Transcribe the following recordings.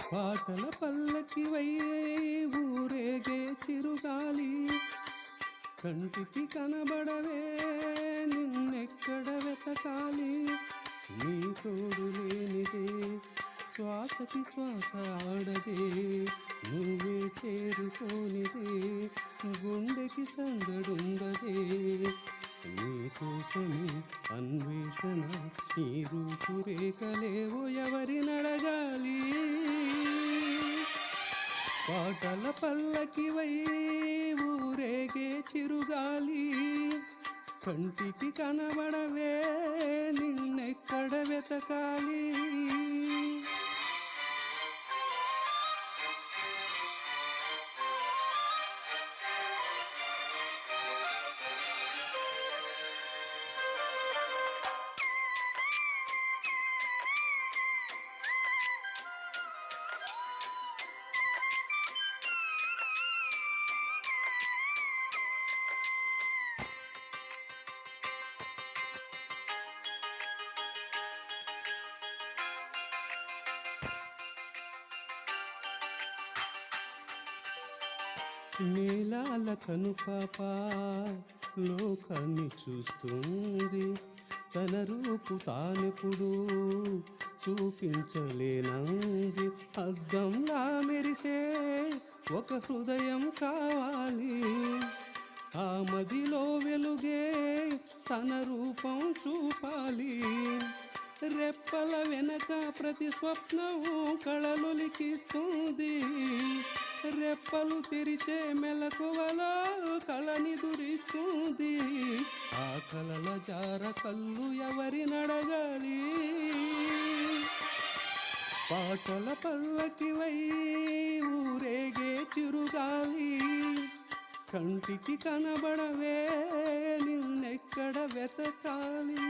పాటల పల్లకివై ఊరేగే చిరుగాలి, కంటికి కనబడవే నిన్నెక్కడ వెతకాలి. నీ తోడు లేనిదే శ్వాసకి శ్వాస ఆడదే, నువ్వే చేరుకోనిదే గుండెకి సందడుందదే. నీకోసమే అన్వేషణ, నీ రూపురేఖలేవో ఎవరినడగాలి. పాటల పల్లకివై ఊరేగే చిరుగాలి, కంటికి కనబడవే నిన్నెక్కడ వెతకాలి. నీలాల కనుపాప లోకాన్ని చూస్తుంది, తన రూపు తానెప్పుడు చూపించలేనంది. అద్దంలా మెరిసే ఒక హృదయం కావాలి, ఆ మదిలో వెలుగే తన రూపం చూపాలి. రెప్పల వెనక ప్రతి స్వప్నం కళలొలికిస్తుంది, రెప్పలు తెరిచే మెలకువలో కళని దురిస్తుంది. ఆ కలల జార కళ్ళు ఎవరినడగాలి. పాటల పల్లకివై ఊరేగే చిరుగాలి, కంటికి కనబడవే నిన్నెక్కడ వెతకాలి.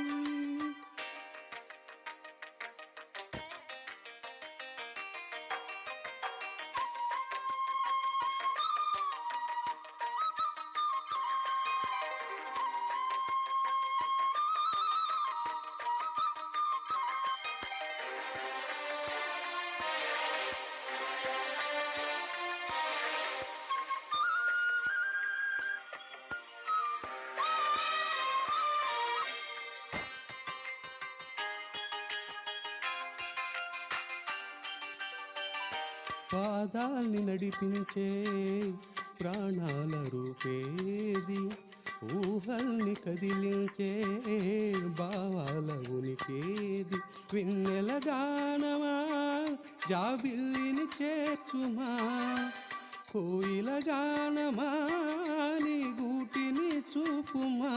పాదాల్ని నడిపించే ప్రాణాల రూపేది, ఊహల్ని కదిలించే భావాల ఉనికేది. వెన్నెల గానమా జాబిల్లిని చేర్చుమా, కోయిల గానమా నీ గూటిని చూపుమా.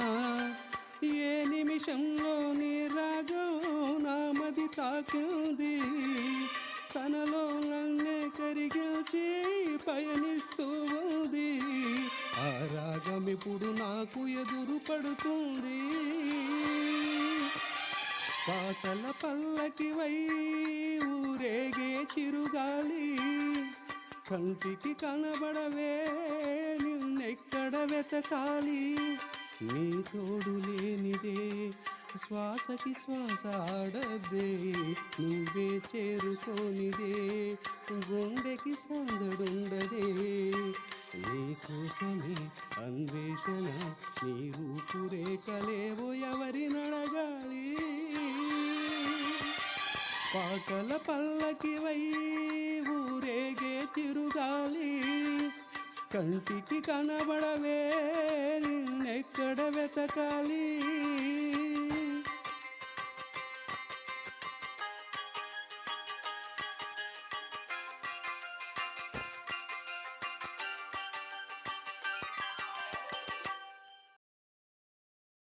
ఏ నిమిషంలో నీ రాగం నామది తాకింది, తనలో నన్నే కరిగించి పయనిస్తూ ఉంది. ఆ రాగం ఇప్పుడు నాకు ఎదురు పడుతుంది. పాటల పల్లకివై ఊరేగే చిరుగాలి, కంటికి కనబడవే నిన్నెక్కడ వెతకాలి. నీ తోడు లేనిదే శ్వాసకి శ్వాస ఆడదే, నువ్వే చేరుకోనిదే గుండెకి సందడుండదే. నీకోసమే అన్వేషణ, నీ రూపురేఖలేవో ఎవరినడగాలి. పాటల పల్లకివై ఊరేగే చిరుగాలి, కంటికి కనబడవే నిన్నెక్కడ వెతకాలి.